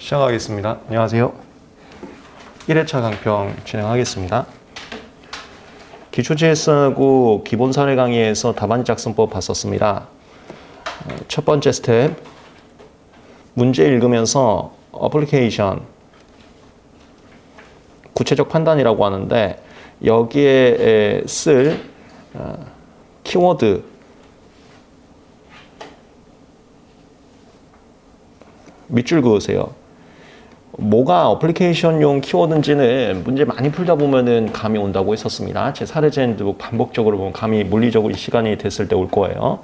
시작하겠습니다. 안녕하세요. 1회차 강평 진행하겠습니다. 기초GS하고 기본 사례 강의에서 답안지 작성법 봤었습니다. 첫 번째 스텝, 문제 읽으면서 어플리케이션, 구체적 판단이라고 하는데 여기에 쓸 키워드, 밑줄 그으세요. 뭐가 어플리케이션용 키워드인지는 문제 많이 풀다 보면은 감이 온다고 했었습니다. 제 사례제도 반복적으로 보면 감이 물리적으로 시간이 됐을 때 올 거예요.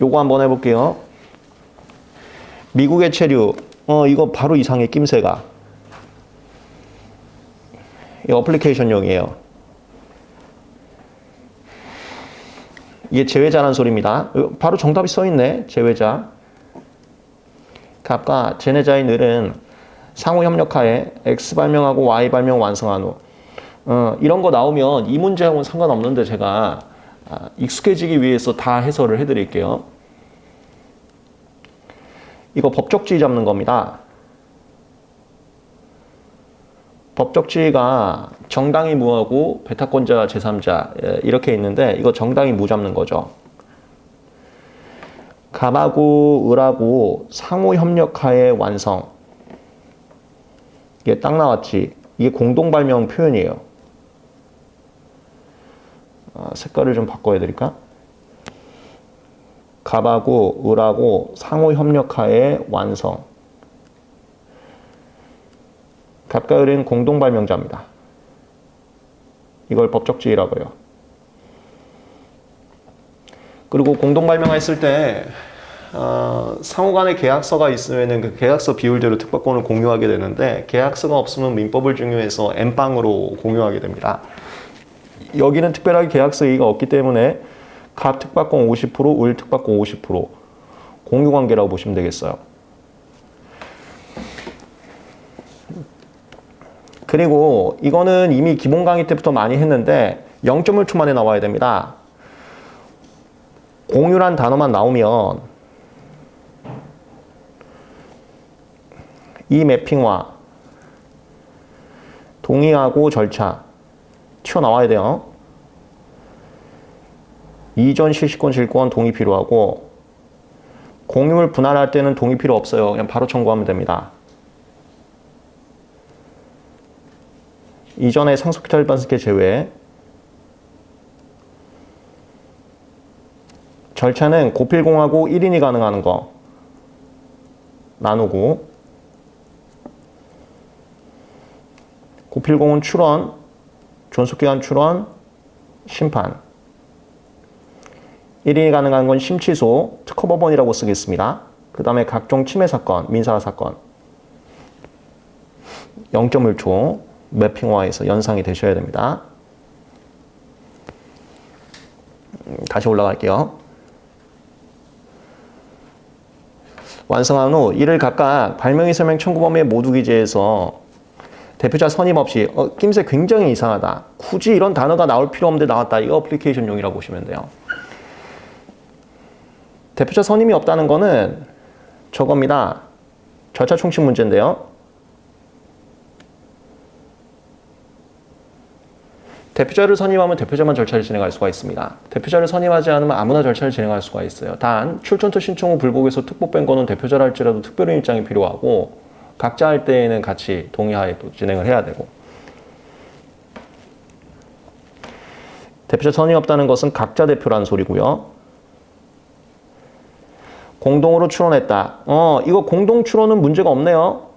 요거 한번 해볼게요. 미국의 체류. 이거 바로 이상해, 낌새가. 이 어플리케이션용이에요. 이게 제외자라는 소리입니다. 바로 정답이 써있네, 제외자. 값과 제네자의 늘은 상호 협력하에 X 발명하고 Y 발명 완성한 후 이런 거 나오면 이 문제하고는 상관없는데 제가 익숙해지기 위해서 다 해설을 해드릴게요. 이거 법적지위 잡는 겁니다. 법적지위가 정당이 무하고 배타권자 제3자 이렇게 있는데 이거 정당이 무 잡는 거죠. 갑하고 을하고 상호 협력하에 완성. 이게 딱 나왔지. 이게 공동 발명 표현이에요. 색깔을 좀 바꿔야 될까? 갑하고 을하고 상호 협력하에 완성. 갑과 을은 공동 발명자입니다. 이걸 법적지위라고 해요. 그리고 공동 발명했을 때 상호 간의 계약서가 있으면 그 계약서 비율대로 특박권을 공유하게 되는데 계약서가 없으면 민법을 중요해서 N방으로 공유하게 됩니다. 여기는 특별하게 계약서 이의가 없기 때문에 갑 특박권 50%, 을 특박권 50% 공유관계라고 보시면 되겠어요. 그리고 이거는 이미 기본 강의 때부터 많이 했는데 0.1초 만에 나와야 됩니다. 공유란 단어만 나오면 이 매핑화, 동의하고 절차 튀어나와야 돼요. 이전 실시권 질권 동의 필요하고 공유물 분할할 때는 동의 필요 없어요. 그냥 바로 청구하면 됩니다. 이전에 상속기타 일반승계 제외. 절차는 고필공하고 1인이 가능한 거 나누고 고필공은 출원, 존속기간 출원, 심판 1인이 가능한 건 심취소, 특허법원이라고 쓰겠습니다. 그 다음에 각종 침해사건, 민사사건 0.1초 매핑화해서 연상이 되셔야 됩니다. 다시 올라갈게요. 완성한 후 이를 각각 발명의 설명 청구 범위에 모두 기재해서 대표자 선임 없이 낌새 굉장히 이상하다. 굳이 이런 단어가 나올 필요 없는데 나왔다. 이거 어플리케이션용이라고 보시면 돼요. 대표자 선임이 없다는 거는 저겁니다. 절차 총칙 문제인데요. 대표자를 선임하면 대표자만 절차를 진행할 수가 있습니다. 대표자를 선임하지 않으면 아무나 절차를 진행할 수가 있어요. 단 출전투 신청 후 불복에서 특보뺀 거는 대표자라 할지라도 특별인 입장이 필요하고 각자 할 때에는 같이 동의하에 또 진행을 해야 되고 대표자 선임이 없다는 것은 각자 대표라는 소리고요. 공동으로 출원했다. 이거 공동 출원은 문제가 없네요.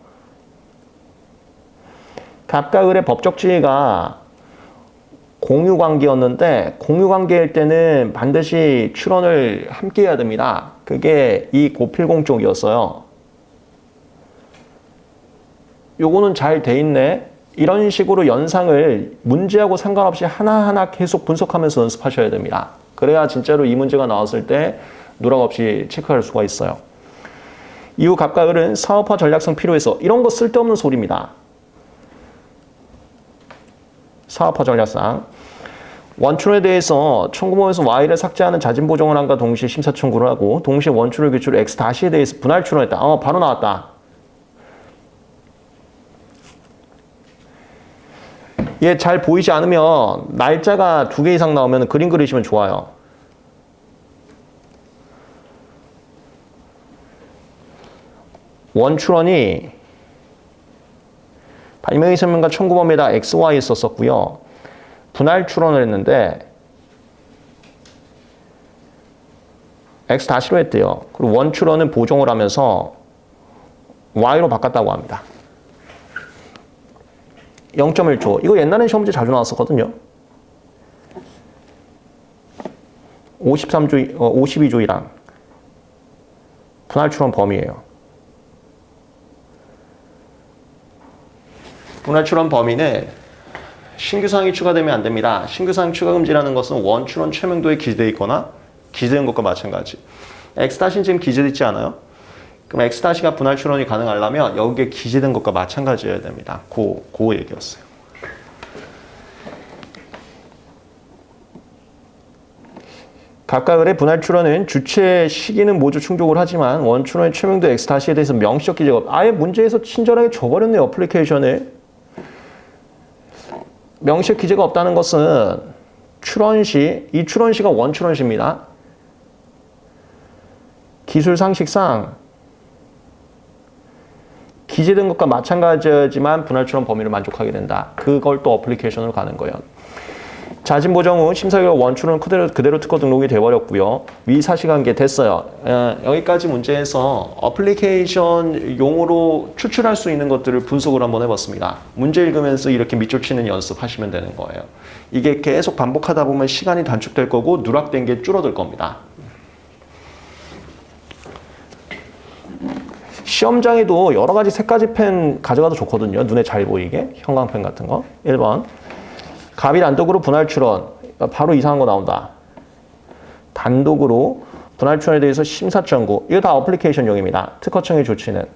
갑과 을의 법적 지위가 공유관계였는데 공유관계일 때는 반드시 출원을 함께 해야 됩니다. 그게 이 고필공 쪽이었어요. 요거는 잘 돼 있네. 이런 식으로 연상을 문제하고 상관없이 하나하나 계속 분석하면서 연습하셔야 됩니다. 그래야 진짜로 이 문제가 나왔을 때 누락 없이 체크할 수가 있어요. 이후 갑과 을은 사업화 전략성 필요해서 이런 거 쓸데없는 소리입니다. 사업화 전략상 원출원에 대해서 청구본에서 Y를 삭제하는 자진 보정을 한과 동시에 심사 청구를 하고 동시에 원출원 규칙으로 X 다시에 대해서 분할 출원했다. 바로 나왔다. 얘 잘 보이지 않으면 날짜가 2개 이상 나오면 그림 그리시면 좋아요. 원출원이 발명의 설명과 청구범위에다 XY 썼었고요. 분할 출원을 했는데 X 다시로 했대요. 그리고 원출원은 보정을 하면서 Y로 바꿨다고 합니다. 0.1초. 이거 옛날엔 시험 문제 자주 나왔었거든요. 52조이랑 분할 출원 범위예요. 분할 출원 범위는 신규 사항이 추가되면 안 됩니다. 신규 사항 추가 금지라는 것은 원출원 최명도에 기재되어 있거나 기재된 것과 마찬가지. X-는 지금 기재되어 있지 않아요? 그럼 X-가 분할 출원이 가능하려면 여기에 기재된 것과 마찬가지여야 됩니다. 그 얘기였어요. 각각의 분할 출원은 주체 시기는 모두 충족을 하지만 원출원의 최명도 X-에 대해서 명시적 기재가 없다. 아예 문제에서 친절하게 줘버렸네요. 어플리케이션을. 명시적 기재가 없다는 것은 출원시, 이 출원시가 원출원시입니다. 기술 상식상 기재된 것과 마찬가지지만 분할 출원 범위를 만족하게 된다. 그걸 또 어플리케이션으로 가는 거예요. 자진 보정 후 심사 결과 원출원 그대로 특허 등록이 돼버렸고요. 위 사실관계 됐어요. 여기까지 문제에서 어플리케이션 용어로 추출할 수 있는 것들을 분석을 한번 해봤습니다. 문제 읽으면서 이렇게 밑줄 치는 연습하시면 되는 거예요. 이게 계속 반복하다 보면 시간이 단축될 거고 누락된 게 줄어들 겁니다. 시험장에도 여러 가지 색까지 펜 가져가도 좋거든요. 눈에 잘 보이게. 형광펜 같은 거. 1번. 갑이 단독으로 분할 출원. 바로 이상한 거 나온다. 단독으로 분할 출원에 대해서 심사 청구. 이거 다 어플리케이션용입니다. 특허청의 조치는.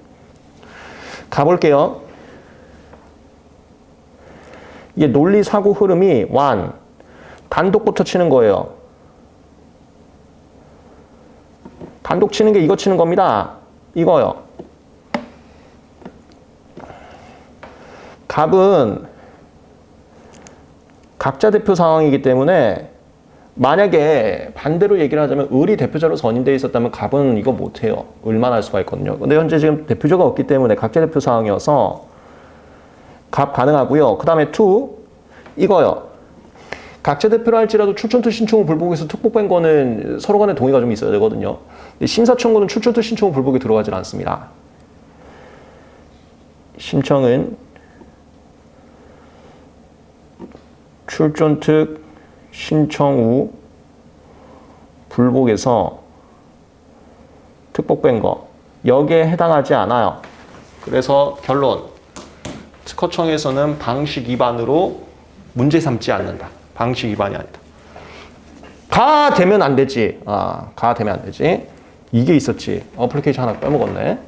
가볼게요. 이게 논리 사고 흐름이 단독부터 치는 거예요. 단독 치는 게 이거 치는 겁니다. 이거요. 갑은 각자 대표 상황이기 때문에 만약에 반대로 얘기를 하자면 을이 대표자로 선임되어 있었다면 갑은 이거 못해요. 을만 할 수가 있거든요. 근데 현재 지금 대표자가 없기 때문에 각자 대표 상황이어서 갑 가능하고요. 그 다음에 이거요. 각자 대표로 할지라도 출전투 신청을 불복해서 특복된 거는 서로 간에 동의가 좀 있어야 되거든요. 근데 심사 청구는 출전투 신청을 불복에 들어가질 않습니다. 심청은 출전특 신청 후 불복에서 특복된 거 여기에 해당하지 않아요. 그래서 결론 특허청에서는 방식 위반으로 문제 삼지 않는다. 방식 위반이 아니다. 가 되면 안 되지. 가 되면 안 되지. 이게 있었지. 어플리케이션 하나 빼먹었네.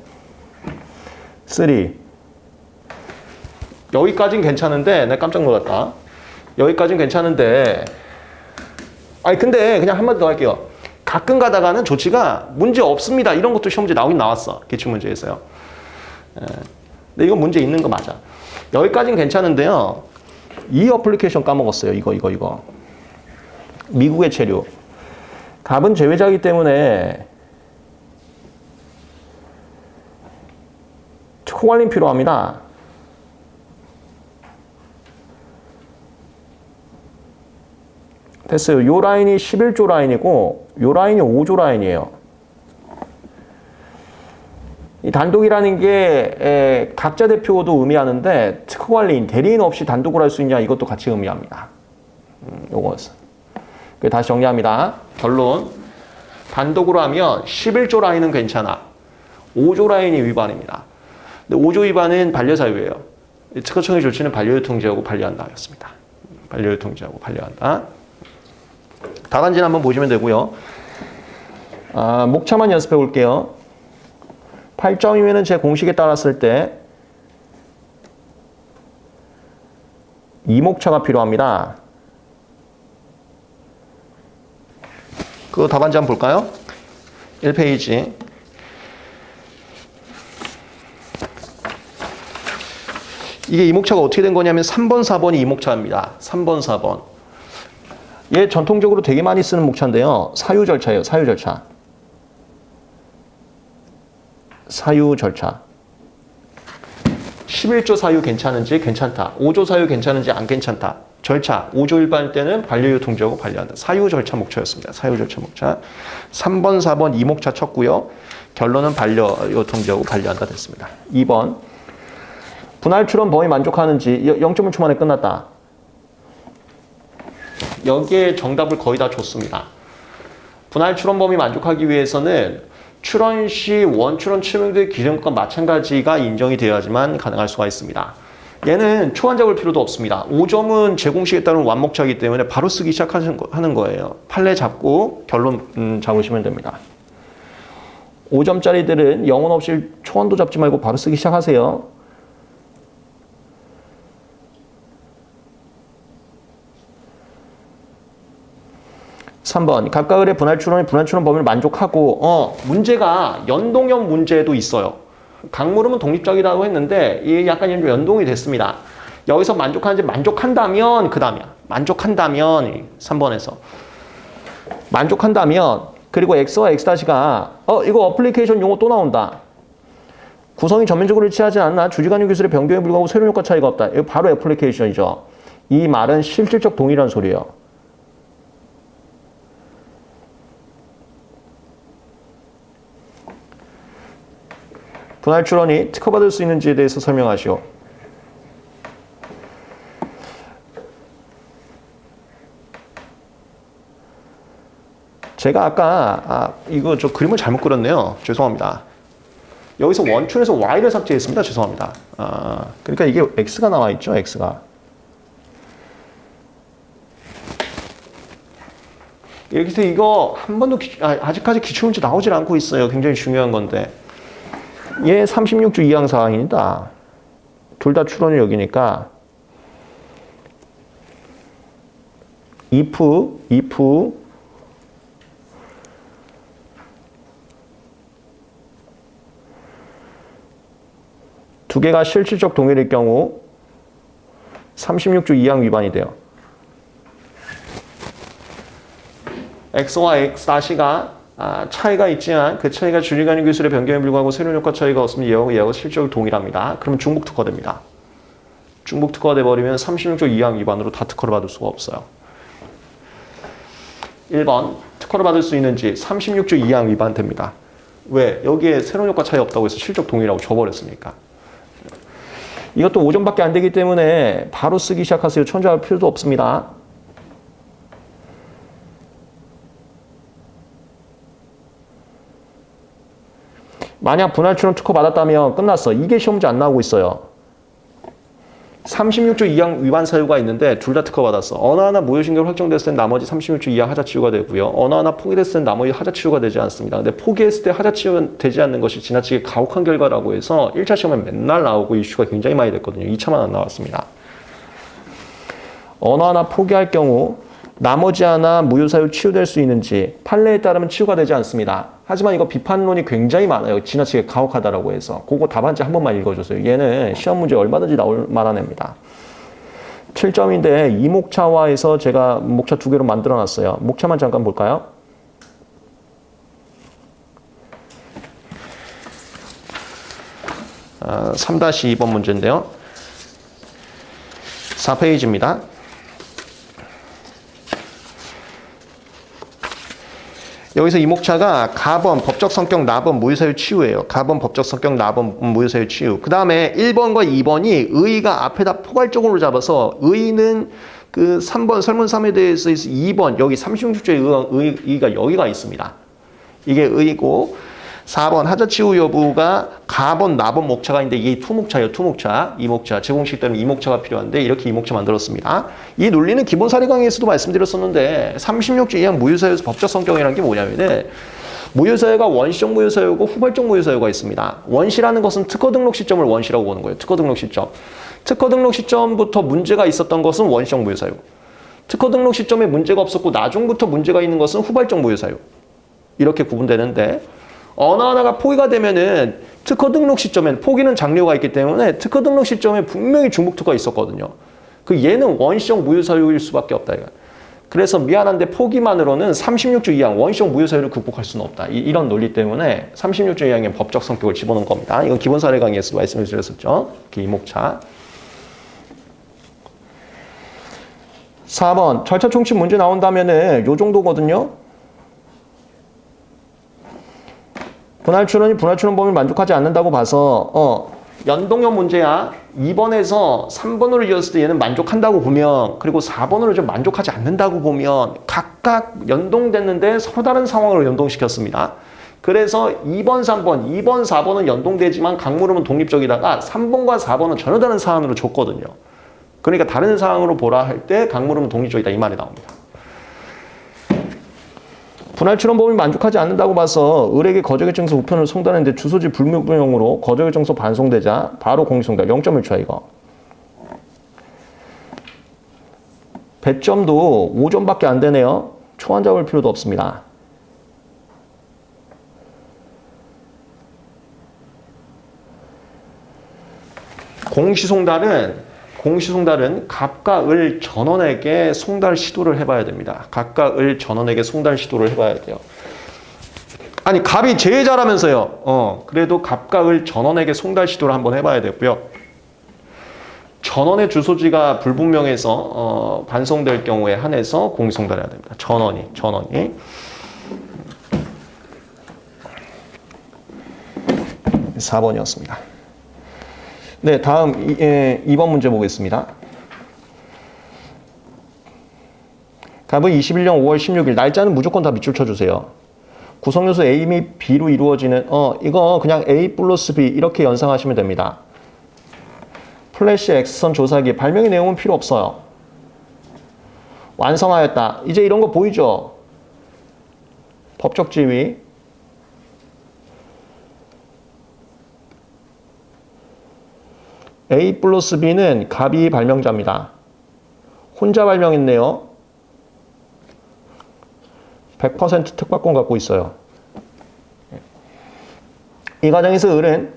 3. 여기까진 괜찮은데 내가 깜짝 놀랐다. 여기까지는 괜찮은데 근데 그냥 한마디 더 할게요. 가끔 가다가는 조치가 문제 없습니다. 이런 것도 시험 문제 나오긴 나왔어. 기출문제에서요. 근데 이거 문제 있는 거 맞아. 여기까지는 괜찮은데요. 이 어플리케이션 까먹었어요. 이거. 미국의 체류. 갑은 제외자이기 때문에 특허 관리 필요합니다. 됐어요. 요 라인이 11조 라인이고 요 라인이 5조 라인이에요. 이 단독이라는 게 각자 대표도 의미하는데 특허관리인, 대리인 없이 단독으로 할 수 있냐 이것도 같이 의미합니다. 요거였어. 다시 정리합니다. 결론. 단독으로 하면 11조 라인은 괜찮아. 5조 라인이 위반입니다. 근데 5조 위반은 반려사유예요. 특허청의 조치는 반려유 통지하고 반려한다 였습니다. 반려유 통지하고 반려한다. 다단지는 한번 보시면 되고요. 목차만 연습해 볼게요. 8점이면 제 공식에 따랐을 때 이 목차가 필요합니다. 그 답안지 한번 볼까요? 1페이지. 이게 이목차가 어떻게 된 거냐면 3번, 4번이 이목차입니다. 3번, 4번. 얘 전통적으로 되게 많이 쓰는 목차인데요. 사유 절차예요. 사유 절차. 사유 절차. 11조 사유 괜찮은지 괜찮다. 5조 사유 괜찮은지 안 괜찮다. 절차. 5조 일반일 때는 반려유 통지하고 반려한다. 사유 절차 목차였습니다. 사유 절차 목차. 3번, 4번 이목차 쳤고요. 결론은 반려유 통지하고 반려한다 됐습니다. 2번. 분할 출원 범위 만족하는지 0.1초 만에 끝났다. 여기에 정답을 거의 다 줬습니다. 분할 출원 범위 만족하기 위해서는 출원 시 원출원 치명도의 기준과 마찬가지가 인정이 되어야지만 가능할 수가 있습니다. 얘는 초안 잡을 필요도 없습니다. 5점은 제공식에 따른 완목차이기 때문에 바로 쓰기 시작하는 거예요. 판례 잡고 결론 잡으시면 됩니다. 5점짜리들은 영혼 없이 초안도 잡지 말고 바로 쓰기 시작하세요. 3번. 각각 을의 분할 출원이 분할 출원 범위를 만족하고 문제가 연동형 문제도 있어요. 강물음은 독립적이라고 했는데 이게 약간 연동이 됐습니다. 여기서 만족하는지 만족한다면 그 다음이야. 만족한다면 3번에서 만족한다면 그리고 x와 x-가 이거 어플리케이션 용어 또 나온다. 구성이 전면적으로 일치하지 않나 주지간유 기술의 변경에 불구하고 세로 효과 차이가 없다. 이거 바로 애플리케이션이죠. 이 말은 실질적 동의란 소리예요. 분할 출원이 특허받을 수 있는지에 대해서 설명하시오. 제가 아까 이거 저 그림을 잘못 그렸네요. 죄송합니다. 여기서 원춘에서 y를 삭제했습니다. 죄송합니다. 그러니까 이게 x가 나와 있죠. x가. 이렇게 해서 이거 한 번도 아직까지 기출문제 나오질 않고 있어요. 굉장히 중요한 건데. 얘 36조 2항 사항입니다. 둘 다 출원이 여기니까 if 두 개가 실질적 동일일 경우 36조 2항 위반이 돼요. x와 x-가 차이가 있지만 그 차이가 주지간유 기술의 변경에 불구하고 세로 효과 차이가 없으면 얘하고 실적으로 동일합니다. 그러면 중복 특허됩니다. 중복 특허가 돼버리면 36조 2항 위반으로 다 특허를 받을 수가 없어요. 1번 특허를 받을 수 있는지 36조 2항 위반 됩니다. 왜? 여기에 세로 효과 차이 없다고 해서 실적 동일하고 줘버렸으니까. 이것도 5점밖에 안 되기 때문에 바로 쓰기 시작하세요. 천천히 할 필요도 없습니다. 만약 분할 출원 특허 받았다면 끝났어. 이게 시험 문제 안 나오고 있어요. 36조 2항 위반 사유가 있는데 둘 다 특허 받았어. 어느 하나 무효신결 확정됐을 땐 나머지 36조 2항 하자 치유가 되고요. 어느 하나 포기됐을 땐 나머지 하자 치유가 되지 않습니다. 근데 포기했을 때 하자 치유가 되지 않는 것이 지나치게 가혹한 결과라고 해서 1차 시험에 맨날 나오고 이슈가 굉장히 많이 됐거든요. 2차만 안 나왔습니다. 어느 하나 포기할 경우 나머지 하나 무효사유 치유될 수 있는지 판례에 따르면 치유가 되지 않습니다. 하지만 이거 비판론이 굉장히 많아요. 지나치게 가혹하다라고 해서. 그거 답안지 한 번만 읽어주세요. 얘는 시험 문제 얼마든지 나올 만한 애입니다. 7점인데 이 목차화해서 제가 목차 두 개로 만들어놨어요. 목차만 잠깐 볼까요? 아, 3-2번 문제인데요. 4페이지입니다. 여기서 이 목차가 가번, 법적 성격, 나번, 무효사유 치유예요. 가번, 법적 성격, 나번, 무효사유 치유. 그 다음에 1번과 2번이 의의가 앞에다 포괄적으로 잡아서 의의는 그 3번 설문 3에 대해서 2번 여기 36조의 의의가 여기가 있습니다. 이게 의의고 4번 하자 치유 여부가 가번, 나번 목차가 있는데 이게 투목차예요. 투목차. 이목차. 제공식 때문에 이목차가 필요한데 이렇게 이목차 만들었습니다. 이 논리는 기본 사례 강의에서도 말씀드렸었는데 36조 2항 무효사유에서 법적 성격이라는 게 뭐냐면은 무효사유가 원시적 무효사유고 후발적 무효사유가 있습니다. 원시라는 것은 특허 등록 시점을 원시라고 보는 거예요. 특허 등록 시점. 특허 등록 시점부터 문제가 있었던 것은 원시적 무효사유. 특허 등록 시점에 문제가 없었고 나중부터 문제가 있는 것은 후발적 무효 사유. 이렇게 구분되는데 어느 하나가 포기가 되면은 특허 등록 시점엔 포기는 장려가 있기 때문에 특허 등록 시점에 분명히 중복특허가 있었거든요. 그 얘는 원시적 무효 사유일 수밖에 없다. 이거. 그래서 미안한데 포기만으로는 36조 2항 원시적 무효 사유를 극복할 수는 없다. 이런 논리 때문에 36조 2항의 법적 성격을 집어넣은 겁니다. 이건 기본 사례 강의에서 말씀을 드렸었죠. 이목차. 4번 절차 총칙 문제 나온다면은 요 정도거든요. 분할 출원이 분할 출원 범위를 만족하지 않는다고 봐서 연동형 문제야. 2번에서 3번으로 이었을 때 얘는 만족한다고 보면 그리고 4번으로 좀 만족하지 않는다고 보면 각각 연동됐는데 서로 다른 상황으로 연동시켰습니다. 그래서 2번, 3번, 2번, 4번은 연동되지만 강물음은 독립적이다가 3번과 4번은 전혀 다른 사안으로 줬거든요. 그러니까 다른 사항으로 보라 할 때 강물음은 독립적이다 이 말이 나옵니다. 분할 출원 범위 만족하지 않는다고 봐서 을에게 거저결정서 우편을 송달했는데 주소지 불명으로 거저결정서 반송되자 바로 공익송달 0.1초야 이거. 배점도 5점밖에 안 되네요. 초안 잡을 필요도 없습니다. 공시송달은 갑과 을 전원에게 송달 시도를 해봐야 됩니다. 갑과 을 전원에게 송달 시도를 해봐야 돼요. 아니 갑이 제일 잘하면서요. 그래도 갑과 을 전원에게 송달 시도를 한번 해봐야 되고요. 전원의 주소지가 불분명해서 반송될 경우에 한해서 공시송달해야 됩니다. 전원이 4번이었습니다. 네, 다음 2번 문제 보겠습니다. 갑은 21년 5월 16일 날짜는 무조건 다 밑줄 쳐주세요. 구성요소 A 및 B로 이루어지는 이거 그냥 A 플러스 B 이렇게 연상하시면 됩니다. 플래시 X선 조사기 발명의 내용은 필요 없어요. 완성하였다. 이제 이런 거 보이죠? 법적 지위. A 플러스 B는 갑이 발명자입니다. 혼자 발명했네요. 100% 특허권 갖고 있어요. 이 과정에서 을은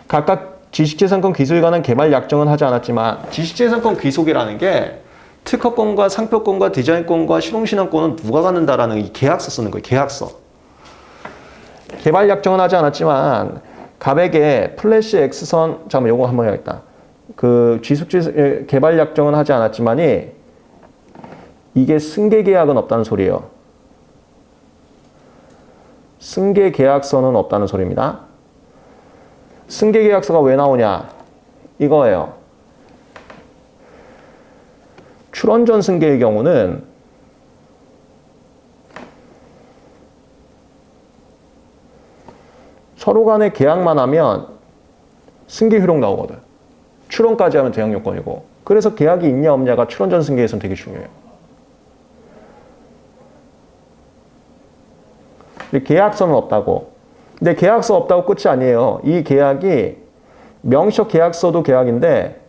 각각 지식재산권 귀속에 관한 개발 약정은 하지 않았지만 지식재산권 귀속이라는 게 특허권과 상표권과 디자인권과 실용신앙권은 누가 갖는다라는 이 계약서 쓰는 거예요. 계약서. 개발 약정은 하지 않았지만 갑에게 플래시 X선 잠깐만 요거 한번 해야겠다. 그 지속재 개발 약정은 하지 않았지만이 이게 승계 계약은 없다는 소리예요. 승계 계약서는 없다는 소리입니다. 승계 계약서가 왜 나오냐? 이거예요. 출원전 승계의 경우는 서로 간에 계약만 하면 승계 효력 나오거든. 출원까지 하면 대항 요건이고. 그래서 계약이 있냐 없냐가 출원전 승계에서는 되게 중요해요. 근데 계약서는 없다고. 근데 계약서 없다고 끝이 아니에요. 이 계약이 명시적 계약서도 계약인데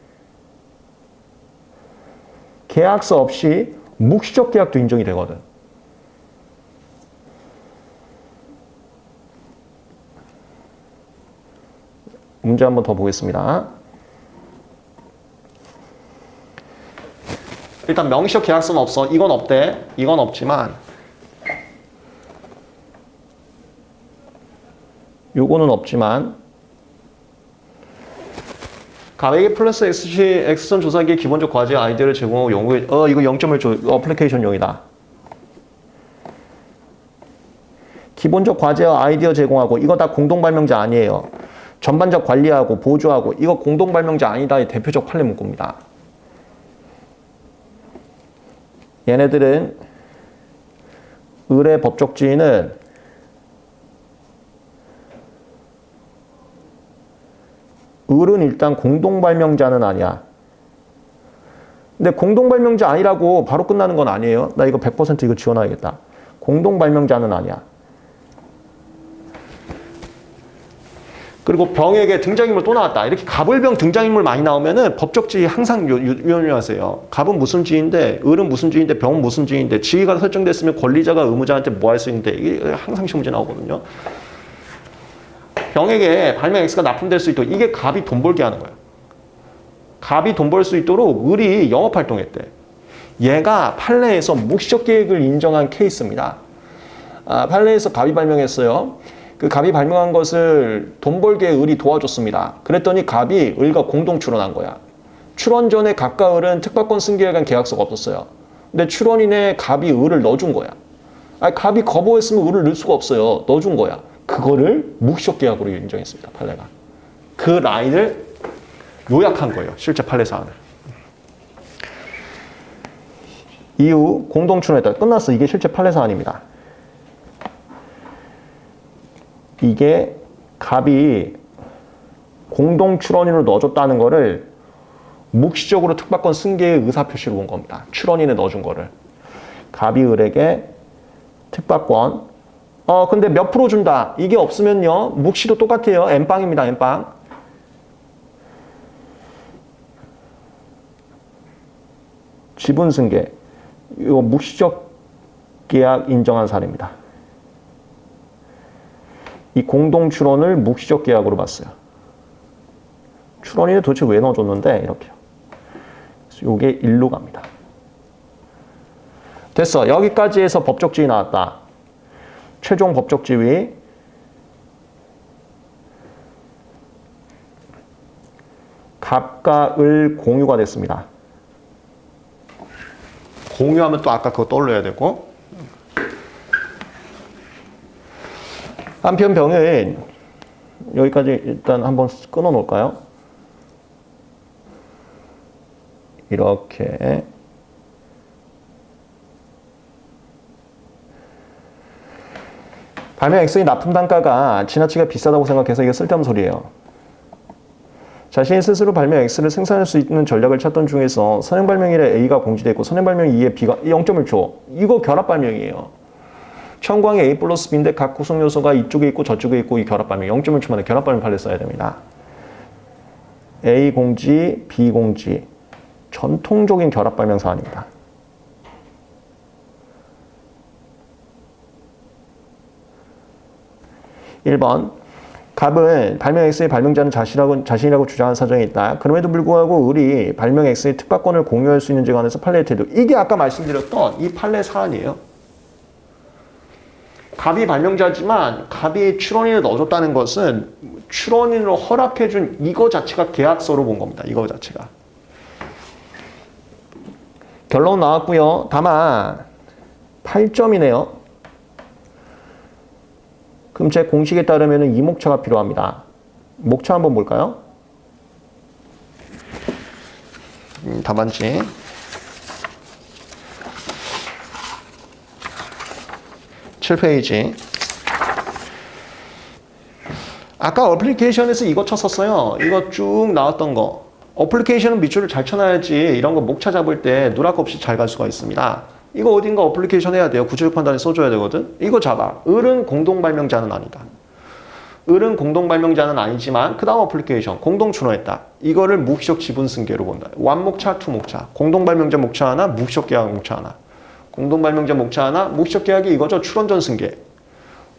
계약서 없이 묵시적 계약도 인정이 되거든. 문제 한번 더 보겠습니다. 일단 명시적 계약서는 없어. 이건 없대. 이건 없지만 요거는 없지만 갑에게 플러스 X선 조사기의 기본적 과제 아이디어를 제공하고 연구에 이거 0.1조 어플리케이션용이다. 기본적 과제와 아이디어 제공하고 이거 다 공동 발명자 아니에요. 전반적 관리하고 보조하고 이거 공동 발명자 아니다의 대표적 판례 문구입니다. 얘네들은 을의 법적 지위는 을은 일단 공동 발명자는 아니야. 근데 공동 발명자 아니라고 바로 끝나는 건 아니에요. 나 이거 100% 이거 지워놔야겠다. 공동 발명자는 아니야. 그리고 병에게 등장인물 또 나왔다. 이렇게 갑을병 등장인물 많이 나오면은 법적 지위 항상 유념하세요. 갑은 무슨 지위인데, 을은 무슨 지위인데, 병은 무슨 지위인데, 지위가 설정됐으면 권리자가 의무자한테 뭐 할 수 있는데, 이게 항상 시험 문제 나오거든요. 병에게 발명 X가 납품될 수 있도록 이게 갑이 돈 벌게 하는 거예요. 갑이 돈 벌 수 있도록 을이 영업활동했대. 얘가 판례에서 묵시적 계획을 인정한 케이스입니다. 판례에서 갑이 발명했어요. 그 갑이 발명한 것을 돈 벌게 을이 도와줬습니다. 그랬더니 갑이 을과 공동 출원한 거야. 출원 전에 갑과 을은 특파권 승계에 관한 계약서가 없었어요. 근데 출원인에 갑이 을을 넣어준 거야. 갑이 거부했으면 을을 넣을 수가 없어요. 넣어준 거야. 그거를 묵시적 계약으로 인정했습니다. 판례가. 그 라인을 요약한 거예요. 실제 판례 사안을. 이후 공동 출원했다. 끝났어. 이게 실제 판례 사안입니다. 이게 갑이 공동 출원인으로 넣어줬다는 거를 묵시적으로 특파권 승계의 의사표시로 본 겁니다. 출원인에 넣어준 거를. 갑이 을에게 특파권. 근데 몇 프로 준다. 이게 없으면요. 묵시도 똑같아요. N빵입니다. N빵. 지분 승계. 이거 묵시적 계약 인정한 사례입니다. 이 공동 출원을 묵시적 계약으로 봤어요. 출원인을 도대체 왜 넣어줬는데 이렇게요. 그래서 이게 1로 갑니다. 됐어. 여기까지 해서 법적 지위 나왔다. 최종 법적 지위. 갑과 을 공유가 됐습니다. 공유하면 또 아까 그거 떠올려야 되고. 한편 병은 여기까지 일단 한번 끊어 놓을까요? 이렇게 발명 X의 납품 단가가 지나치게 비싸다고 생각해서 이게 쓸데없는 소리예요. 자신이 스스로 발명 X를 생산할 수 있는 전략을 찾던 중에서 선행 발명 1에 A가 공지됐고 선행 발명 2에 B가 0점을 줘. 이거 결합 발명이에요. 청구항에 A 플러스 B인데 각 구성 요소가 이쪽에 있고 저쪽에 있고 이 결합 발명 0점을 주면 결합 발명 판례 써야 됩니다. A 공지, B 공지. 전통적인 결합 발명 사안입니다. (1번) 갑은 발명 X의 발명자는 자신이라고 주장한 사정이 있다. 그럼에도 불구하고 을이 발명 X의 특파권을 공유할 수 있는지에 관해서 판례의 태도. 이게 아까 말씀드렸던 이 판례 사안이에요. 갑이 발명자지만 갑이 출원인을 넣어줬다는 것은 출원인으로 허락해준 이거 자체가 계약서로 본 겁니다. 이거 자체가. 결론 나왔고요. 다만 8점이네요. 그럼 제 공식에 따르면 이목차가 필요합니다. 목차 한번 볼까요? 답안지. 7페이지. 아까 어플리케이션에서 이거 쳤었어요. 이거 쭉 나왔던 거. 어플리케이션은 밑줄을 잘 쳐놔야지 이런 거 목차 잡을 때 누락 없이 잘 갈 수가 있습니다. 이거 어딘가 어플리케이션 해야 돼요. 구체적 판단에 써줘야 되거든. 이거 잡아. 을은 공동 발명자는 아니다. 을은 공동 발명자는 아니지만 그 다음 어플리케이션 공동 출원했다. 이거를 묵시적 지분 승계로 본다. 완목차, 투목차. 공동 발명자 목차 하나, 묵시적 계약 목차 하나. 공동 발명자 목차 하나, 묵시적 계약이 이거죠. 출원 전 승계.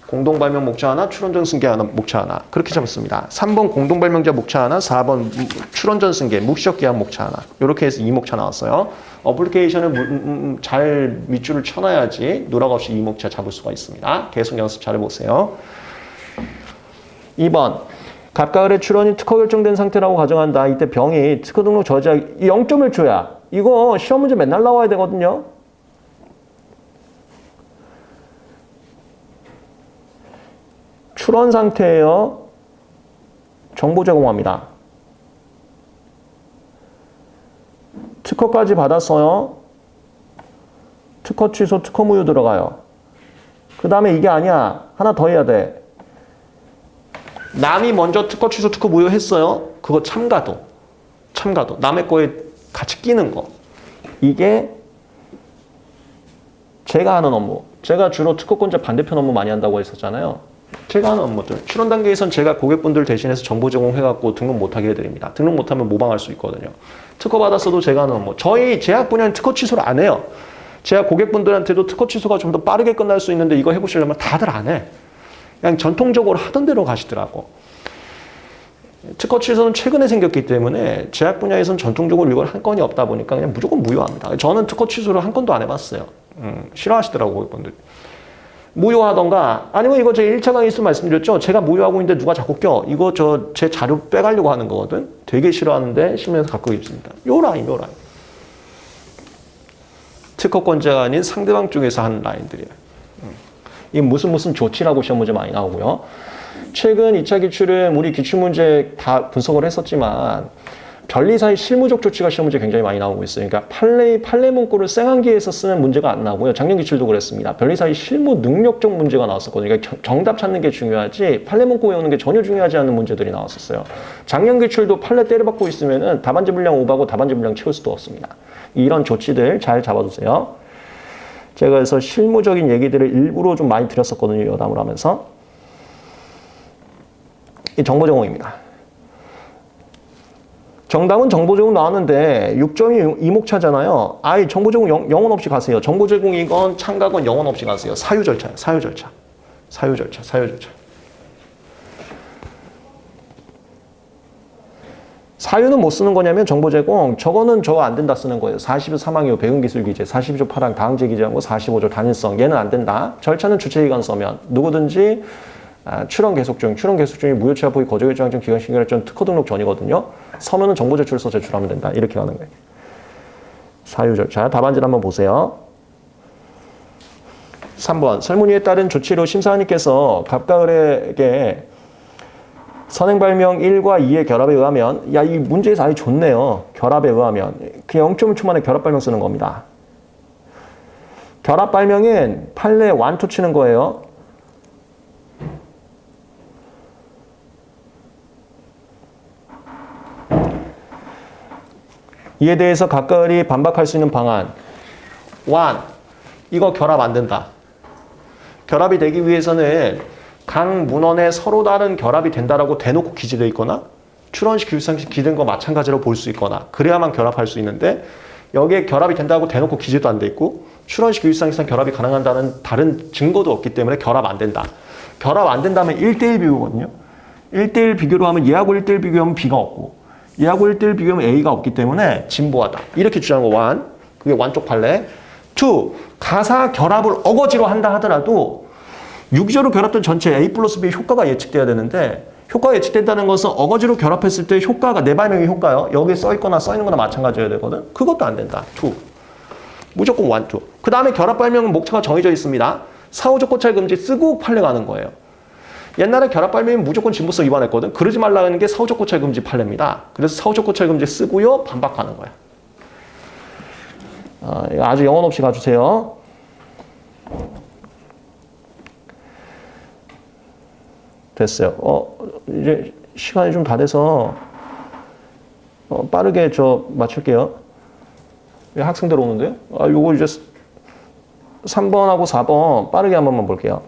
공동 발명 목차 하나, 출원 전 승계 하나, 목차 하나. 그렇게 잡았습니다. 3번 공동 발명자 목차 하나, 4번 출원 전 승계, 묵시적 계약 목차 하나. 이렇게 해서 2목차 나왔어요. 어플리케이션은 잘 밑줄을 쳐놔야지 누락 없이 2목차 잡을 수가 있습니다. 계속 연습 잘 해보세요. 2번. 갑과 을의 출원이 특허 결정된 상태라고 가정한다. 이때 병이 특허 등록 저지하 0점을 줘야. 이거 시험 문제 맨날 나와야 되거든요. 출원 상태예요. 정보 제공합니다. 특허까지 받았어요. 특허 취소, 특허 무효 들어가요. 그 다음에 이게 아니야. 하나 더 해야 돼. 남이 먼저 특허 취소, 특허 무효 했어요. 그거 참가도. 남의 거에 같이 끼는 거. 이게 제가 하는 업무. 제가 주로 특허권자 반대편 업무 많이 한다고 했었잖아요. 제가 하는 업무들. 출원 단계에선 제가 고객분들 대신해서 정보 제공해갖고 등록 못하게 해드립니다. 등록 못하면 모방할 수 있거든요. 특허 받았어도 제가 하는 업무. 저희 제약 분야는 특허 취소를 안 해요. 제가 고객분들한테도 특허 취소가 좀 더 빠르게 끝날 수 있는데 이거 해보시려면 다들 안 해. 그냥 전통적으로 하던 대로 가시더라고. 특허 취소는 최근에 생겼기 때문에 제약 분야에서는 전통적으로 이걸 한 건이 없다 보니까 그냥 무조건 무효합니다. 저는 특허 취소를 한 건도 안 해봤어요. 싫어하시더라고요, 고객분들. 무효하던가 아니면 이거 제 1차 강의에서 말씀드렸죠. 제가 무효하고 있는데 누가 자꾸 껴. 이거 제 자료 빼가려고 하는 거거든. 되게 싫어하는데 심해서 갖고 있습니다. 요 라인. 특허권자가 아닌 상대방 쪽에서 하는 라인들이에요. 이게 무슨 조치라고 시험 문제 많이 나오고요. 최근 2차 기출은 우리 기출문제 다 분석을 했었지만 변리사의 실무적 조치가 시험 문제 굉장히 많이 나오고 있어요. 그러니까 판례 문구를 쌩한기에서 쓰는 문제가 안 나오고요. 작년 기출도 그랬습니다. 변리사의 실무 능력적 문제가 나왔었거든요. 그러니까 정답 찾는 게 중요하지 판례 문구 외우는 게 전혀 중요하지 않은 문제들이 나왔었어요. 작년 기출도 판례 때려박고 있으면은 답안지 분량 오버하고 답안지 분량 채울 수도 없습니다. 이런 조치들 잘 잡아두세요. 제가 그래서 실무적인 얘기들을 일부러 좀 많이 드렸었거든요. 여담을 하면서. 이 정보 제공입니다. 정답은 정보 제공 나왔는데 6점이 이목차잖아요. 아예 정보 제공 영혼 없이 가세요. 정보 제공이건 참가건 영혼 없이 가세요. 사유 절차. 사유는 뭐 쓰는 거냐면 정보 제공, 저거는 저거 안 된다 쓰는 거예요. 40조 3항 배움기술 기재, 42조 8항 다항제 기재하고 45조 단일성, 얘는 안 된다. 절차는 주체기관 서면 누구든지 출원 계속 중이 무효 취하 포기 거저 결정 전 기간 신결전 특허 등록 전이거든요. 서면은 정보 제출서 제출하면 된다. 이렇게 가는 거예요. 사유 절차. 답안지를 한번 보세요. 3번 설문위에 따른 조치로 심사위원님께서 갑가을에게 선행 발명 1과 2의 결합에 의하면 이 문제에서 아주 좋네요. 결합에 의하면 그냥 0.1초 만에 결합 발명 쓰는 겁니다. 결합 발명은 판례 1, 2 치는 거예요. 이에 대해서 각각이 반박할 수 있는 방안. 1. 이거 결합 안 된다. 결합이 되기 위해서는 각 문헌에 서로 다른 결합이 된다라고 대놓고 기재되어 있거나 출원식 교육상식 기재된 거 마찬가지로 볼 수 있거나 그래야만 결합할 수 있는데 여기에 결합이 된다고 대놓고 기재도 안 돼 있고 출원식 교육상식상 결합이 가능한다는 다른 증거도 없기 때문에 결합 안 된다. 결합 안 된다면 1대1 비교거든요. 1대1 비교로 하면 얘하고 1대1 비교하면 B가 없고 얘하고 1대1 비교하면 A가 없기 때문에 진보하다. 이렇게 주장한 거 1. 그게 완쪽 판례. 2. 가사 결합을 어거지로 한다 하더라도 유기적으로 결합된 전체 A 플러스 B 효과가 예측돼야 되는데 효과가 예측된다는 것은 어거지로 결합했을 때 효과가 내 발명의 효과요. 여기에 써있거나 써있는 거나 마찬가지여야 되거든. 그것도 안 된다. 2. 무조건 1, 2. 그 다음에 결합 발명은 목차가 정해져 있습니다. 사후적 고찰 금지 쓰고 판례 가는 거예요. 옛날에 결합 발명은 무조건 진보성 위반했거든. 그러지 말라는 게 사후적 고찰 금지 판례입니다. 그래서 사후적 고찰 금지 쓰고요. 반박하는 거야. 아주 영혼 없이 가주세요. 됐어요. 이제 시간이 좀 다 돼서 빠르게 맞출게요. 왜 학생들 오는데요? 요거 이제 3번하고 4번 빠르게 한 번만 볼게요.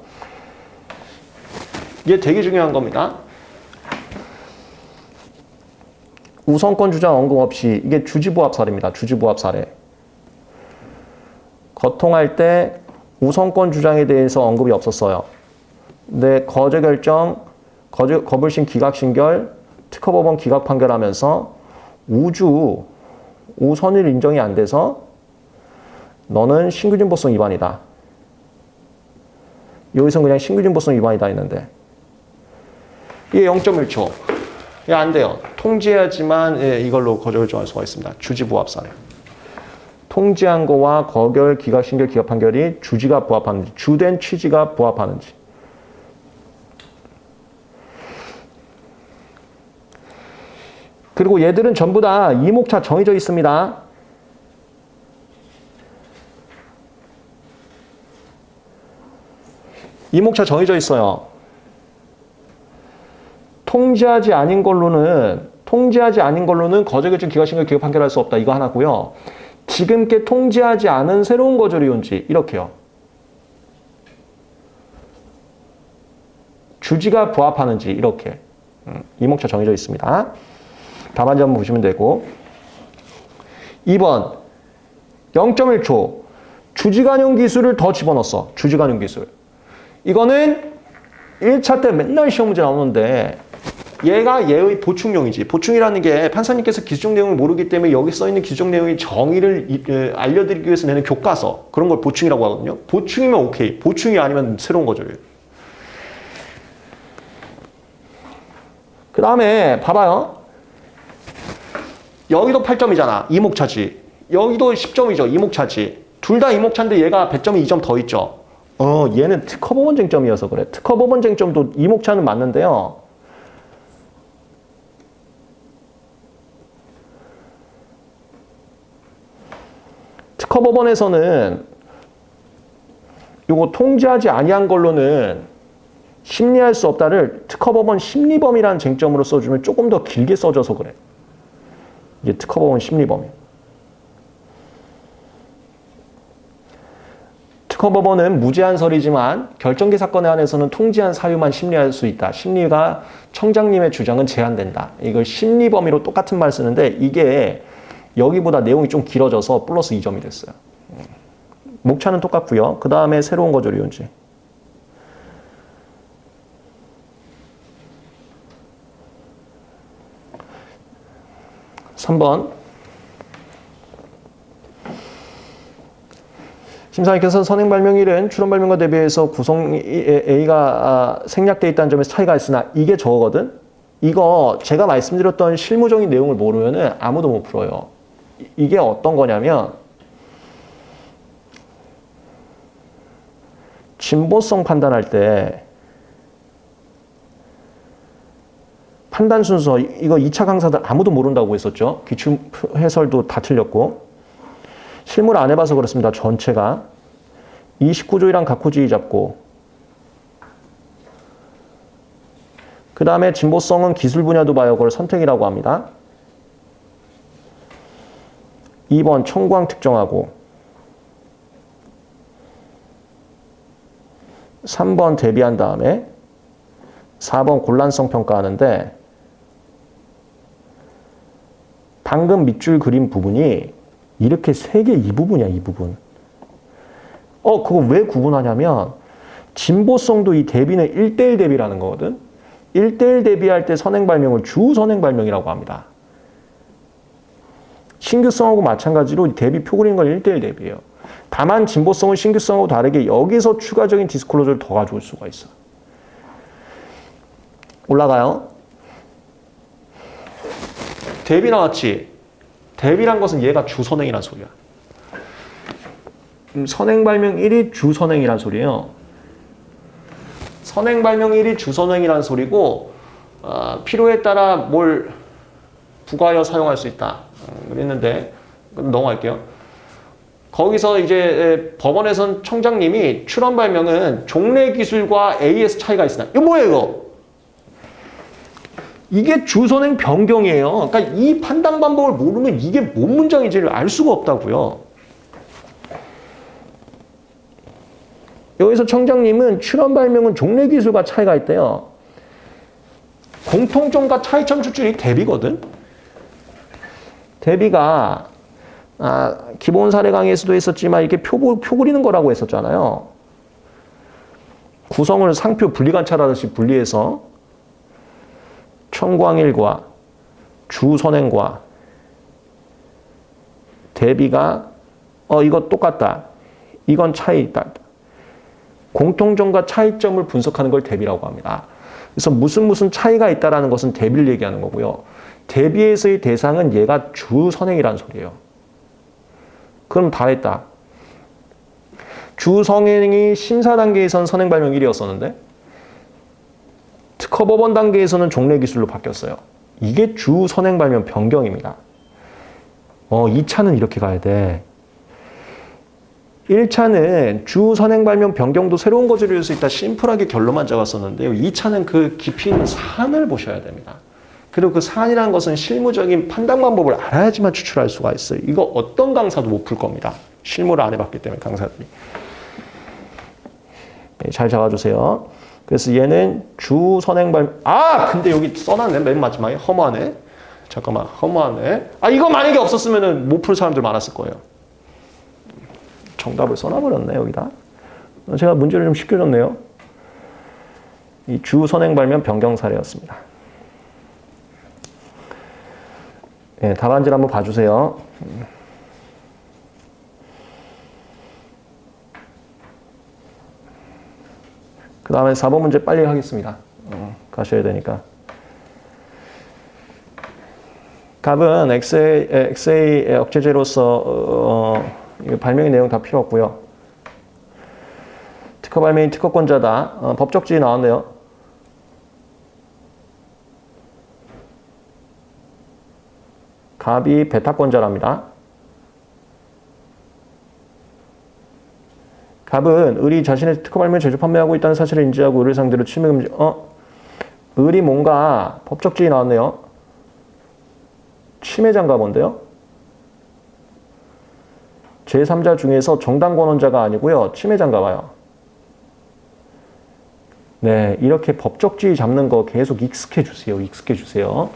이게 되게 중요한 겁니다. 우선권 주장 언급 없이 이게 주지부합 사례입니다. 주지부합 사례. 거통할 때 우선권 주장에 대해서 언급이 없었어요. 근데 거제 결정, 거불심 기각 신결, 특허법원 기각 판결하면서 우선일 인정이 안 돼서 너는 신규진보성 위반이다. 여기서 그냥 신규진보성 위반이다 했는데 이게 0.1초. 안 돼요. 통지해야지만 이걸로 거저 결정할 수가 있습니다. 주지부합 사례. 통지한 거와 거결, 기각, 신결, 기각 판결이 주지가 부합하는지, 주된 취지가 부합하는지. 그리고 얘들은 전부 다 이목차 정해져 있습니다. 이목차 정해져 있어요. 통지하지 아닌 걸로는 거절결정 기각신결 기각 판결할 수 없다. 이거 하나고요. 지금께 통지하지 않은 새로운 거절이온지 이렇게요. 주지가 부합하는지 이렇게 이목차 정해져 있습니다. 답안지 한번 보시면 되고 2번 0.1초 주지간용 기술을 더 집어넣었어. 주지간용 기술. 이거는 1차 때 맨날 시험 문제 나오는데 얘가 얘의 보충용이지. 보충이라는 게 판사님께서 기술적 내용을 모르기 때문에 여기 써있는 기술적 내용의 정의를 알려드리기 위해서 내는 교과서 그런 걸 보충이라고 하거든요. 보충이면 오케이. 보충이 아니면 새로운 거죠. 그 다음에 봐봐요. 여기도 8점이잖아. 이목차지. 여기도 10점이죠. 이목차지. 둘 다 이목차인데 얘가 배점이 2점 더 있죠. 얘는 특허법원 쟁점이어서 그래. 특허법원 쟁점도 이목차는 맞는데요. 특허법원에서는 이거 통지하지 아니한 걸로는 심리할 수 없다를 특허법원 심리범이라는 쟁점으로 써주면 조금 더 길게 써줘서 그래. 이게 특허법원 심리범이에요. 특허법원은 무제한설이지만 결정기 사건에 한해서는 통지한 사유만 심리할 수 있다. 심리가 청장님의 주장은 제한된다. 이걸 심리범위로 똑같은 말 쓰는데 이게 여기보다 내용이 좀 길어져서 플러스 2점이 됐어요. 목차는 똑같고요. 그 다음에 새로운 거죠, 류현지. (3번) 심사위원께서 선행발명일은 출원발명과 대비해서 구성 A가 생략되어 있다는 점에서 차이가 있으나 이게 저거거든? 이거 제가 말씀드렸던 실무적인 내용을 모르면 아무도 못 풀어요. 이게 어떤 거냐면 진보성 판단할 때 판단 순서 이거 2차 강사들 아무도 모른다고 했었죠. 기출 해설도 다 틀렸고 실무를 안 해봐서 그렇습니다. 전체가 29조이랑 각호지위 잡고 그 다음에 진보성은 기술 분야도 봐요. 그걸 선택이라고 합니다. 2번 청구항 특정하고 3번 대비한 다음에 4번 곤란성 평가하는데 방금 밑줄 그린 부분이 이렇게 3개 이 부분이야. 이 부분. 그거 왜 구분하냐면 진보성도 이 대비는 1대1 대비라는 거거든. 1대1 대비할 때 선행발명을 주선행발명이라고 합니다. 신규성하고 마찬가지로 대비 표 그리는 건 1대1 대비예요. 다만 진보성은 신규성하고 다르게 여기서 추가적인 디스클로저를 더 가져올 수가 있어. 올라가요. 대비 나왔지. 대비란 것은 얘가 주선행이란 소리야. 선행발명 1이 주선행이란 소리예요. 선행발명 1이 주선행이란 소리고 필요에 따라 뭘 부과하여 사용할 수 있다. 그랬는데 넘어갈게요. 거기서 이제 법원에선 청장님이 출원발명은 종래기술과 AS 차이가 있으나 이거 뭐예요 이거? 이게 주선행 변경이에요. 그러니까 이 판단 방법을 모르면 이게 뭔 문장인지를 알 수가 없다고요. 여기서 청장님은 출원발명은 종래기술과 차이가 있대요. 공통점과 차이점 추출이 대비거든. 대비가 기본 사례 강의에서도 했었지만 이렇게 표 그리는 거라고 했었잖아요. 구성을 상표 분리관찰하듯이 분리해서 청광일과 주선행과 대비가 이거 똑같다. 이건 차이 있다. 공통점과 차이점을 분석하는 걸 대비라고 합니다. 그래서 무슨 차이가 있다라는 것은 대비를 얘기하는 거고요. 대비에서의 대상은 얘가 주선행이라는 소리예요. 그럼 다 했다. 주선행이 심사 단계에서는 선행발명 1이었었는데 특허법원 단계에서는 종래기술로 바뀌었어요. 이게 주선행발명 변경입니다. 2차는 이렇게 가야 돼. 1차는 주선행발명 변경도 새로운 거지를 이룰 수 있다. 심플하게 결론만 잡았었는데요. 2차는 그 깊이 있는 사안을 보셔야 됩니다. 그리고 그 사안이라는 것은 실무적인 판단 방법을 알아야지만 추출할 수가 있어요. 이거 어떤 강사도 못 풀 겁니다. 실무를 안 해봤기 때문에 강사들이. 네, 잘 잡아주세요. 그래서 얘는 주 선행발명. 아, 근데 여기 써놨네. 맨 마지막에 허무하네. 잠깐만, 허무하네. 아, 이거 만약에 없었으면은 못 풀 사람들 많았을 거예요. 정답을 써놔버렸네 여기다. 제가 문제를 좀 쉽게 줬네요. 이 주 선행발명 변경 사례였습니다. 예, 답안지를 한번 봐주세요. 그 다음에 4번 문제 빨리 하겠습니다. 가셔야 되니까. 답은 XA의 억제제로서 발명의 내용 다 필요 없고요. 특허 발명인 특허권자다. 법적 지위 나왔네요. 갑이 배타권자랍니다. 갑은 을이 자신의 특허 발명 제조 판매하고 있다는 사실을 인지하고 을을 상대로 침해 금지. 을이 뭔가 법적 지위 나왔네요. 침해자인가 본데요. 제3자 중에서 정당 권원자가 아니고요. 침해자인가 봐요. 네, 이렇게 법적 지위 잡는 거 계속 익숙해 주세요. 익숙해 주세요.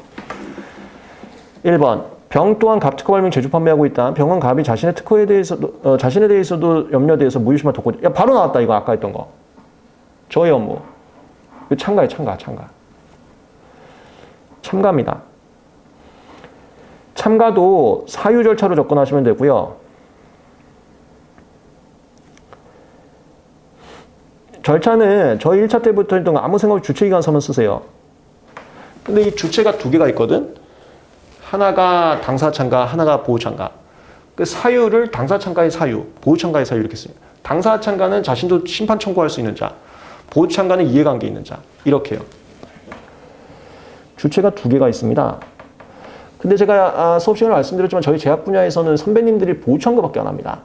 1번. 병 또한 갑 특허 발명 제조 판매하고 있다. 병은 갑이 자신의 특허에 대해서도 자신에 대해서도 염려돼서 무효심한 독고. 야, 바로 나왔다. 이거 아까 했던 거. 저의 업무. 이거 참가에 참가. 참가입니다. 참가도 사유 절차로 접근하시면 되고요. 절차는 저희 1차 때부터 했던 거 아무 생각 없이 주체기관서만 쓰세요. 근데 이 주체가 두 개가 있거든. 하나가 당사 참가, 하나가 보호 참가. 그 사유를 당사 참가의 사유, 보호 참가의 사유 이렇게 씁니다. 당사 참가는 자신도 심판 청구할 수 있는 자, 보호 참가는 이해관계 있는 자. 이렇게요. 주체가 두 개가 있습니다. 근데 제가 수업 시간에 말씀드렸지만 저희 제약 분야에서는 선배님들이 보호 참가밖에 안 합니다.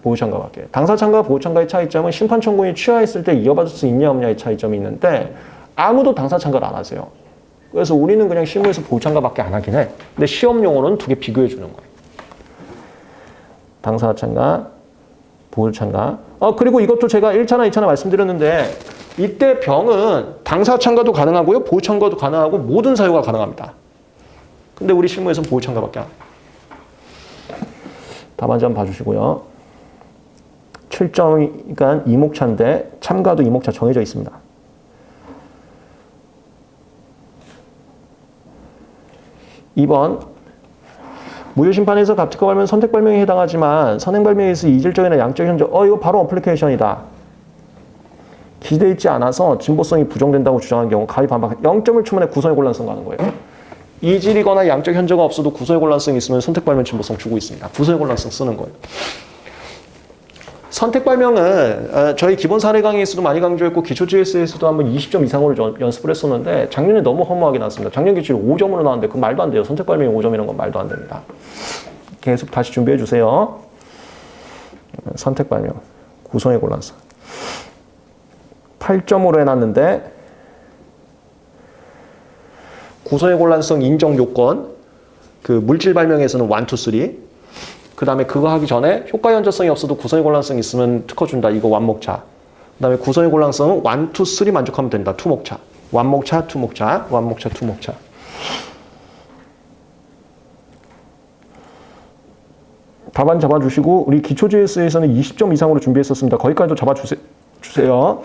보호 참가밖에. 당사 참가와 보호 참가의 차이점은 심판 청구인이 취하했을 때 이어받을 수 있냐 없냐의 차이점이 있는데 아무도 당사 참가를 안 하세요. 그래서 우리는 그냥 실무에서 보호 참가밖에 안 하긴 해. 근데 시험 용어는 두 개 비교해 주는 거예요. 당사 참가, 보호 참가. 그리고 이것도 제가 1차나 2차나 말씀드렸는데 이때 병은 당사 참가도 가능하고요. 보호 참가도 가능하고 모든 사유가 가능합니다. 근데 우리 실무에서는 보호 참가밖에 안 해요. 답안지 한번 봐주시고요. 7점이니까 이목차인데 참가도 이목차 정해져 있습니다. 2번 무효심판에서 갑특허 발명 선택 발명에 해당하지만 선행 발명에 의해서 이질적이나 양적 현적. 이거 바로 어플리케이션이다. 기재되어 있지 않아서 진보성이 부정된다고 주장한 경우 가위 반박 0점을 추문해 구성의 곤란성 가는 거예요. 이질이거나 양적 현저가 없어도 구성의 곤란성이 있으면 선택 발명 진보성 주고 있습니다. 구성의 곤란성 쓰는 거예요. 선택 발명은 저희 기본 사례 강의에서도 많이 강조했고 기초 GS에서도 한번 20점 이상으로 연습을 했었는데 작년에 너무 허무하게 나왔습니다. 작년 기출이 5점으로 나왔는데 그건 말도 안 돼요. 선택 발명이 5점이라는 건 말도 안 됩니다. 계속 다시 준비해 주세요. 선택 발명, 구성의 곤란성. 8점으로 해놨는데 구성의 곤란성 인정 요건, 그 물질 발명에서는 1, 2, 3. 그 다음에 그거 하기 전에 효과 연저성이 없어도 구성의 곤란성이 있으면 특허 준다. 이거 완목차. 그 다음에 구성의 곤란성은 1, 2, 3 만족하면 된다. 투목차. 완목차, 투목차, 완목차, 투목차. 답안 잡아주시고 우리 기초 GS에서는 20점 이상으로 준비했었습니다. 거기까지도 잡아주세요.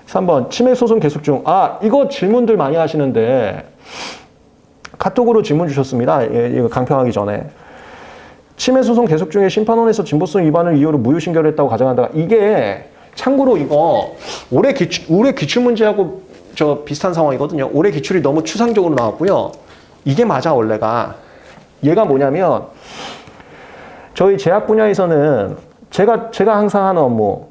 3번 침해 소송 계속 중. 이거 질문들 많이 하시는데 카톡으로 질문 주셨습니다. 이거 강평하기 전에. 침해 소송 계속 중에 심판원에서 진보성 위반을 이유로 무효 신결했다고 가정한다. 이게 참고로 이거 올해 기출 문제하고 저 비슷한 상황이거든요. 올해 기출이 너무 추상적으로 나왔고요. 이게 맞아 원래가. 얘가 뭐냐면 저희 제약 분야에서는 제가 항상 하는 업무.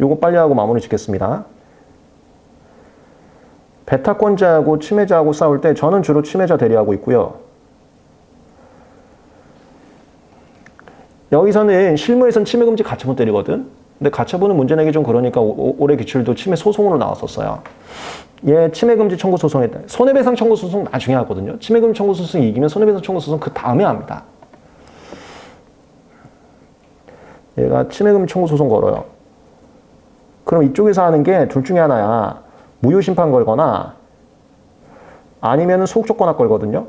요거 빨리 하고 마무리 짓겠습니다. 배타권자하고 침해자하고 싸울 때 저는 주로 침해자 대리하고 있고요. 여기서는 실무에서는 침해금지 가처분 때리거든. 근데 가처분은 문제 내기 좀 그러니까 올해 기출도 침해 소송으로 나왔었어요. 얘 침해금지 청구 소송했다. 손해배상 청구 소송 나중에 하거든요. 침해금지 청구 소송이 이기면 손해배상 청구 소송 그 다음에 합니다. 얘가 침해금지 청구 소송 걸어요. 그럼 이쪽에서 하는 게 둘 중에 하나야. 무효심판 걸거나 아니면 소극적권학 걸거든요.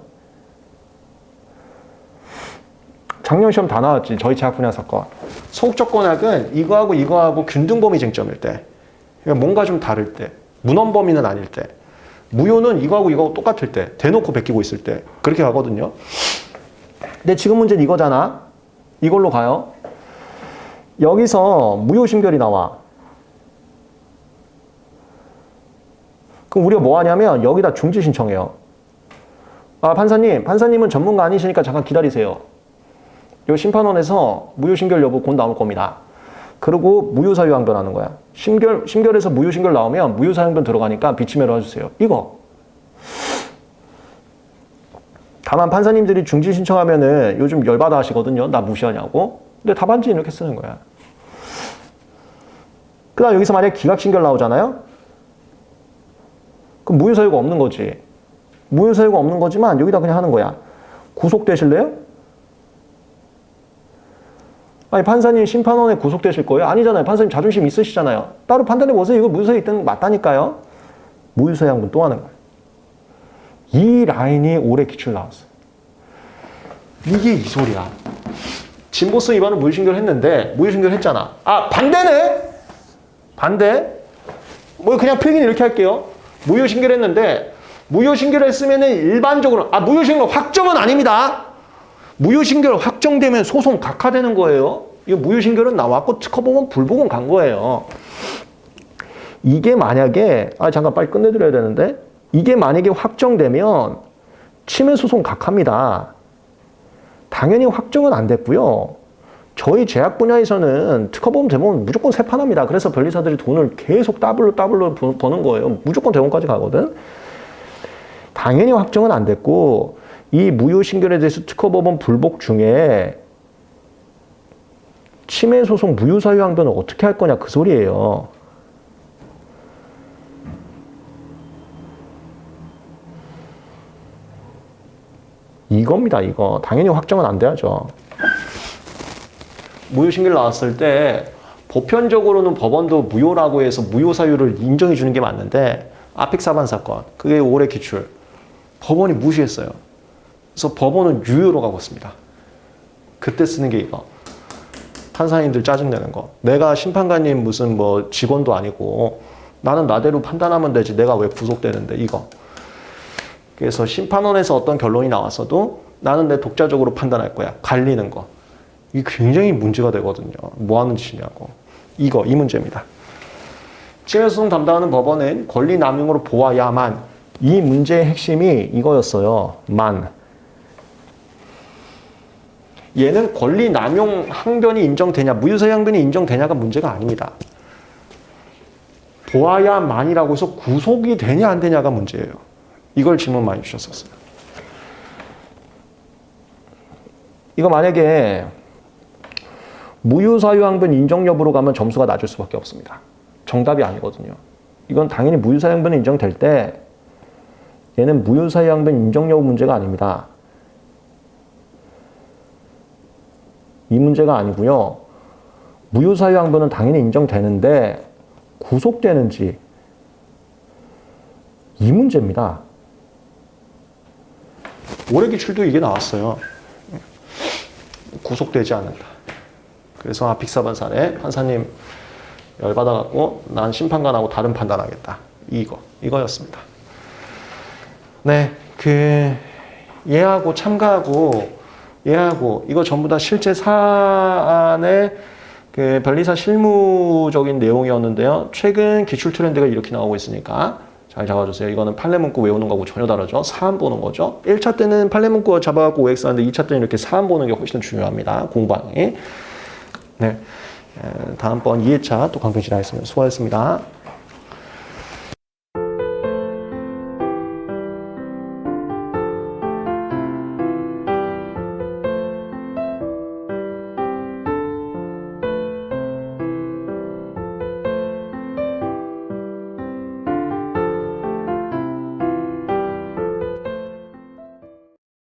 작년 시험 다 나왔지. 저희 제약 분야 사건. 소극적권학은 이거하고 균등범위 쟁점일 때, 그러니까 뭔가 좀 다를 때, 문헌범위는 아닐 때, 무효는 이거하고 똑같을 때, 대놓고 베끼고 있을 때 그렇게 가거든요. 근데 지금 문제는 이거잖아. 이걸로 가요. 여기서 무효심결이 나와. 그럼 우리가 뭐 하냐면 여기다 중지 신청해요. 아, 판사님은 전문가 아니시니까 잠깐 기다리세요. 요 심판원에서 무효심결 여부 곧 나올 겁니다. 그리고 무효사유항변 하는 거야. 심결에서 무효심결 나오면 무효사유항변 들어가니까 비치매로 해주세요. 이거. 다만 판사님들이 중지 신청하면은 요즘 열받아 하시거든요. 나 무시하냐고. 근데 답안지 이렇게 쓰는 거야. 그 다음 여기서 만약에 기각심결 나오잖아요. 그럼 무효사유가 없는 거지. 무효사유가 없는 거지만 여기다 그냥 하는 거야. 구속되실래요? 아니, 판사님 심판원에 구속되실 거예요? 아니잖아요. 판사님 자존심 있으시잖아요. 따로 판단해 보세요. 이거 무효사유 있다는 거 맞다니까요. 무효사유 항변 또 하는 거예요. 이 라인이 올해 기출 나왔어. 이게 이 소리야. 진보성 위반을 무효심결 했는데 무효심결 했잖아. 아, 반대네? 반대? 뭐 그냥 필기는 이렇게 할게요. 무효심결 했는데 무효심결 했으면은 일반적으로 무효심결 확정은 아닙니다. 무효심결 확정되면 소송 각하되는 거예요. 이거 무효심결은 나왔고 특허법원 불복은 간 거예요. 이게 만약에 잠깐 빨리 끝내드려야 되는데 이게 만약에 확정되면 침해 소송 각하입니다. 당연히 확정은 안 됐고요. 저희 제약 분야에서는 특허법원 대법원 무조건 세판합니다. 그래서 변리사들이 돈을 계속 더블로 버는 거예요. 무조건 대법원까지 가거든. 당연히 확정은 안 됐고 이 무효심결에 대해서 특허법원 불복 중에 침해 소송 무효사유 항변을 어떻게 할 거냐 그 소리예요. 이겁니다, 이거. 당연히 확정은 안 돼야죠. 무효심결 나왔을 때 보편적으로는 법원도 무효라고 해서 무효사유를 인정해 주는 게 맞는데 아펙 사반 사건, 그게 올해 기출. 법원이 무시했어요. 그래서 법원은 유효로 가고 있습니다. 그때 쓰는 게 이거. 판사님들 짜증내는 거. 내가 심판관님 무슨 뭐 직원도 아니고 나는 나대로 판단하면 되지. 내가 왜 구속되는데 이거. 그래서 심판원에서 어떤 결론이 나왔어도 나는 내 독자적으로 판단할 거야. 갈리는 거. 이게 굉장히 문제가 되거든요. 뭐 하는 짓이냐고. 이 문제입니다. 침해소송 담당하는 법원은 권리 남용으로 보아야만. 이 문제의 핵심이 이거였어요. 얘는 권리 남용 항변이 인정되냐, 무효사유 항변이 인정되냐가 문제가 아닙니다. 보아야만이라고 해서 구속이 되냐 안 되냐가 문제예요. 이걸 질문 많이 주셨었어요. 이거 만약에 무효사유 항변 인정 여부로 가면 점수가 낮을 수밖에 없습니다. 정답이 아니거든요. 이건 당연히 무효사유 항변이 인정될 때 얘는 무효사유 항변 인정 여부 문제가 아닙니다. 이 문제가 아니고요. 무효사유 항변은 당연히 인정되는데 구속되는지 이 문제입니다. 올해 기출도 이게 나왔어요. 구속되지 않는다. 그래서 아픽사반 사례 판사님 열받아갖고 난 심판관하고 다른 판단하겠다. 이거였습니다. 네, 얘하고 참가하고 얘하고 이거 전부 다 실제 사안의 변리사 실무적인 내용이었는데요. 최근 기출 트렌드가 이렇게 나오고 있으니까 잘 잡아주세요. 이거는 판례 문구 외우는 거하고 전혀 다르죠. 사안 보는 거죠. 1차 때는 판례 문구 잡아갖고 OX 하는데 2차 때는 이렇게 사안 보는 게 훨씬 중요합니다. 공부하는 게. 네, 다음번 2회차 또 강평 진행하겠습니다. 수고하셨습니다.